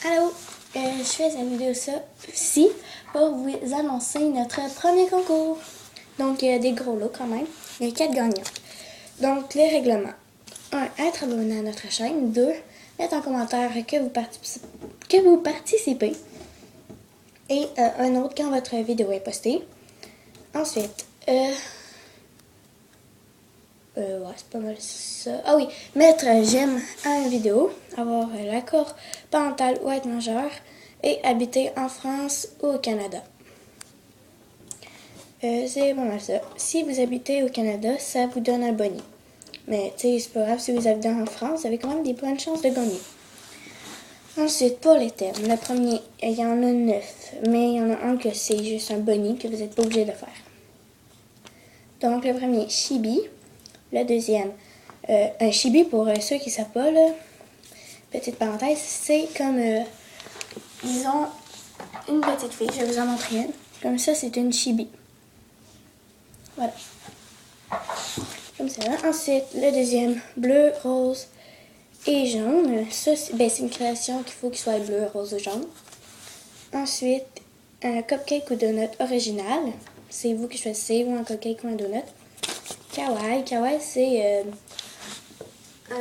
Allô, je fais cette vidéo-ci pour vous annoncer notre premier concours. Donc, il y a des gros lots quand même. Il y a 4 gagnants. Donc, les règlements. 1. Être abonné à notre chaîne. 2. Mettre en commentaire que vous participez. Et un autre quand votre vidéo est postée. Ensuite, ouais, c'est pas mal ça. Ah oui, mettre j'aime à une vidéo, avoir l'accord parental ou être majeur et habiter en France ou au Canada. C'est pas mal ça. Si vous habitez au Canada, ça vous donne un bonus. Mais tu sais, c'est pas grave, si vous habitez en France, vous avez quand même des bonnes chances de gagner. Ensuite, pour les thèmes, le premier, il y en a 9, mais il y en a un que c'est juste un bonus que vous n'êtes pas obligé de faire. Donc, le premier, chibi. Le deuxième, un chibi, pour ceux qui ne savent pas, là, petite parenthèse, c'est comme, disons, une petite fille. Je vais vous en montrer une. Comme ça, c'est une chibi. Voilà. Comme ça. Ensuite, le deuxième, bleu, rose et jaune. Ça, c'est une création qu'il faut qu'il soit bleu, rose ou jaune. Ensuite, un cupcake ou donut original. C'est vous qui choisissez, ou un cupcake ou un donut. Kawaii. Kawaii, c'est un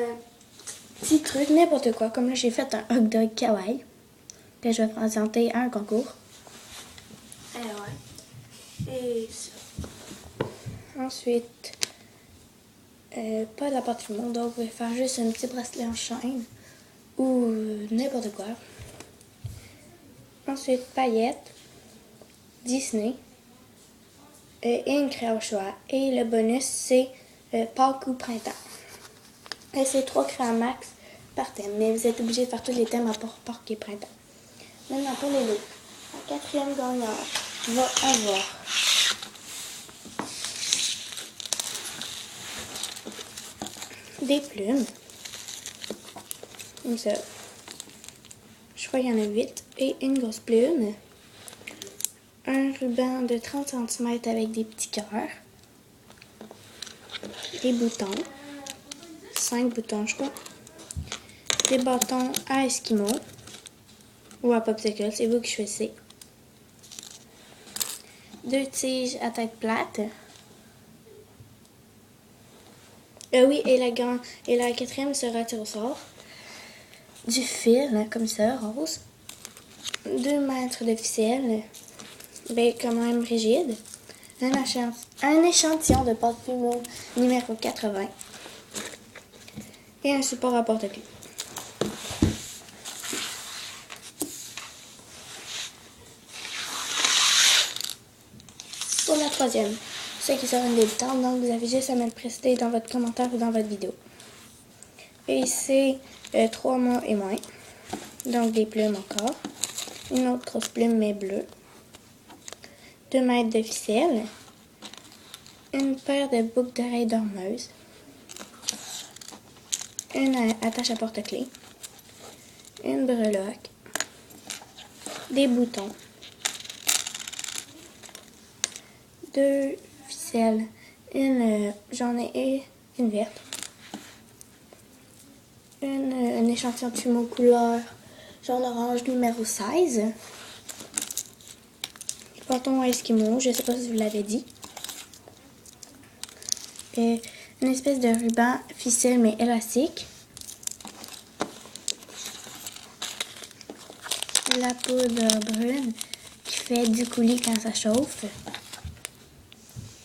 petit truc, n'importe quoi. Comme là, j'ai fait un hot dog kawaii que je vais présenter à un concours. Et ça. Ensuite, pas de la pâte du monde, donc vous pouvez faire juste un petit bracelet en chaîne ou n'importe quoi. Ensuite, paillettes, Disney et une craie au choix. Et le bonus, c'est Pâques ou printemps. Et c'est 3 craies max par thème, mais vous êtes obligé de faire tous les thèmes à part Pâques et printemps. Maintenant, pour les lots, la 4e gagnante va avoir des plumes, comme ça. Je crois qu'il y en a 8. Et une grosse plume. Un ruban de 30 cm avec des petits cœurs. Des boutons. 5 boutons, je crois. Des bâtons à Esquimau. Ou à Popsicle, c'est vous qui choisissez. 2 tiges à tête plate. Oui, et la 4e sera tirée au sort. Du fil, comme ça, rose. 2 mètres de ficelle, quand même rigide. Un échantillon de pâte Fimo numéro 80. Et un support à porte-clés. Pour la 3e, ceux qui seront débutants, donc vous avez juste à me le préciser dans votre commentaire ou dans votre vidéo. Et c'est 3 mois et moins. Donc des plumes encore. Une autre grosse plume mais bleue. 2 mètres de ficelle. Une paire de boucles d'oreilles dormeuses. Une attache à porte-clés. Une breloque. Des boutons. 2 ficelles. Une jaune et une verte. Un échantillon de fumeau couleur jaune-orange numéro 16. Bâton à Esquimau, je ne sais pas si vous l'avez dit. Et une espèce de ruban ficelle mais élastique. La poudre brune qui fait du coulis quand ça chauffe.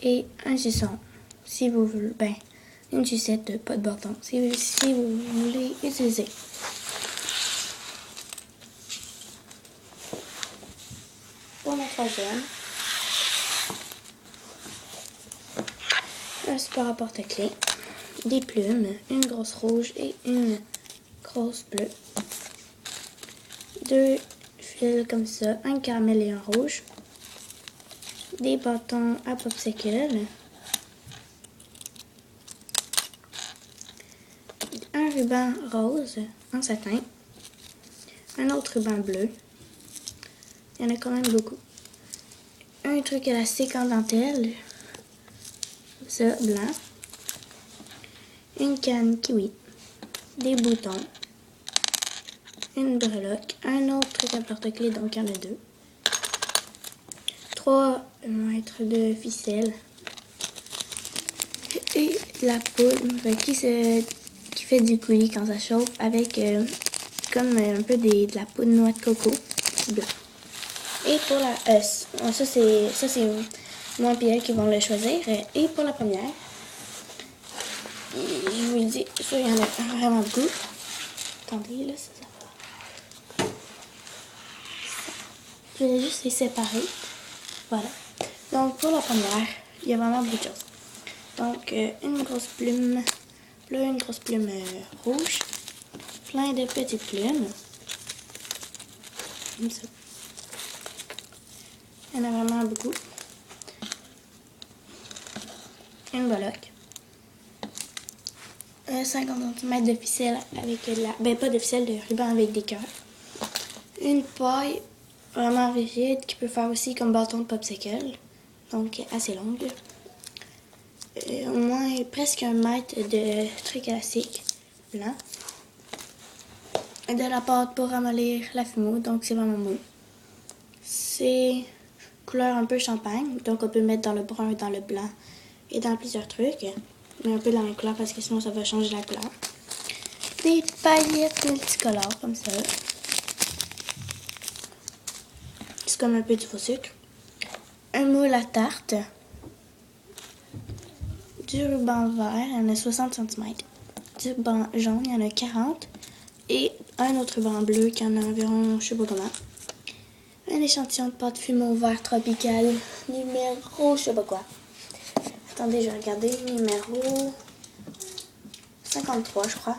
Et un suçon, si vous voulez, une sucette, pas de bâton, si vous voulez utiliser. Pour la 3e, un support à porte-clés, des plumes, une grosse rouge et une grosse bleue. 2 fils comme ça, un caramel et un rouge. Des bâtons à popsicle. Un ruban rose en satin. Un autre ruban bleu. Il y en a quand même beaucoup. Un truc élastique en dentelle. Ça, blanc. Une canne kiwi. Des boutons. une breloque, un autre truc à porte-clés, donc il y en a 2. 3 mètres de ficelle. Et la poudre qui fait du coulis quand ça chauffe avec comme un peu de la poudre noix de coco blanc. Et pour la ça c'est moi et Pierre qui vont le choisir. Et pour la première, je vous le dis, ça il y en a vraiment beaucoup. Attendez là, ça va. Je vais juste les séparer. Voilà. Donc pour la première, il y a vraiment beaucoup de choses. Donc une grosse plume bleue, une grosse plume rouge, plein de petites plumes. Comme ça. Il y en a vraiment beaucoup. Une breloque. 50 cm de ficelle avec de la... Ben, pas de ficelle, de ruban avec des cœurs. Une paille vraiment rigide qui peut faire aussi comme bâton de popsicle. Donc, assez longue. Au moins presque 1 mètre de trucs élastiques blanc. De la pâte pour ramollir la fumeau, donc c'est vraiment mou. C'est couleur un peu champagne, donc on peut mettre dans le brun, dans le blanc et dans plusieurs trucs. Mais un peu dans la couleur parce que sinon ça va changer la couleur. Des paillettes multicolores comme ça. C'est comme un peu du faux sucre. Un moule à tarte. Du ruban vert, il y en a 60 cm. Du ruban jaune, il y en a 40. Et un autre ruban bleu qui en a environ, je sais pas comment. Un échantillon de pâte fumeau vert tropical. Numéro, je sais pas quoi. Attendez, je vais regarder. Numéro 53, je crois.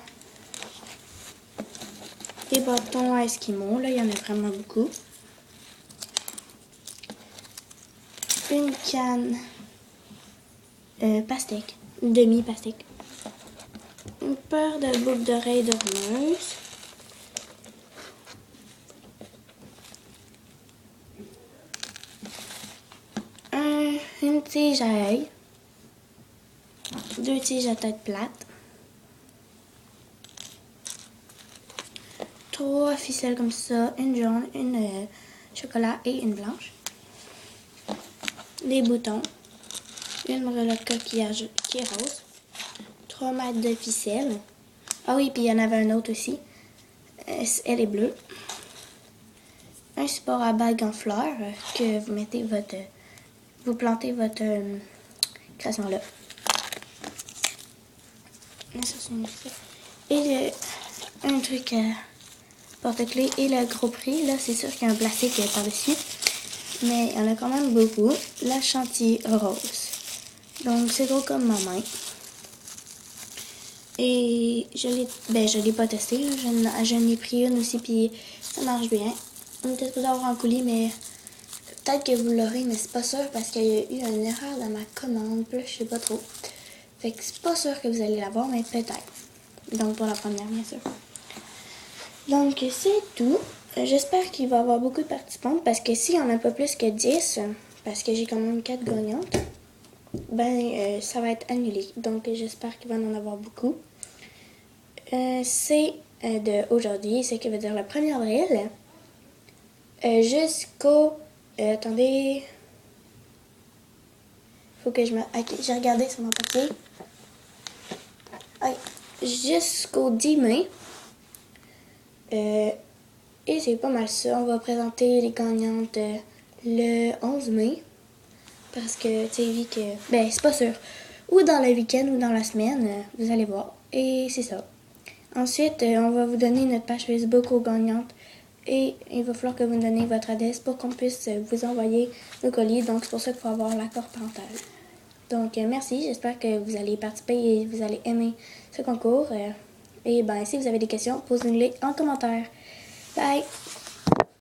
Des bâtons à Esquimaux, là, il y en a vraiment beaucoup. Une canne pastèque, demi-pastèque. Une paire de boucles d'oreilles dormeuses. Une tige à œil. 2 tiges à tête plate. 3 ficelles comme ça, une jaune, une chocolat et une blanche. Des boutons. Une breloque coquillage qui est rose. 3 mètres de ficelle. Ah oui, puis il y en avait un autre aussi. Elle est bleue. Un support à bague en fleurs que vous mettez vous plantez votre création là. Et un truc porte-clés et le gros prix, là c'est sûr qu'il y a un plastique par-dessus, mais il y en a quand même beaucoup. La chantilly rose. Donc c'est gros comme ma main. Et je l'ai pas testé, j'en ai pris une aussi puis ça marche bien. On était supposé avoir un coulis, mais peut-être que vous l'aurez, mais c'est pas sûr parce qu'il y a eu une erreur dans ma commande, puis là, je sais pas trop. Fait que c'est pas sûr que vous allez l'avoir, mais peut-être. Donc pour la première, bien sûr. Donc c'est tout. J'espère qu'il va y avoir beaucoup de participantes parce que s'il y en a pas plus que 10, parce que j'ai quand même 4 gagnantes, ben ça va être annulé. Donc j'espère qu'il va en avoir beaucoup. C'est de aujourd'hui, ce qui veut dire le 1er avril, jusqu'au... attendez... Faut que je me... Ok, j'ai regardé sur mon papier. Ouais, jusqu'au 10 mai. Et c'est pas mal ça. On va présenter les gagnantes le 11 mai. Parce que, tu sais, vu que... Ben, c'est pas sûr. Ou dans le week-end ou dans la semaine, vous allez voir. Et c'est ça. Ensuite, on va vous donner notre page Facebook aux gagnantes. Et il va falloir que vous nous donniez votre adresse pour qu'on puisse vous envoyer nos colis. Donc, c'est pour ça qu'il faut avoir l'accord parental. Donc, merci. J'espère que vous allez participer et vous allez aimer ce concours. Et ben, si vous avez des questions, posez-les en commentaire. Bye!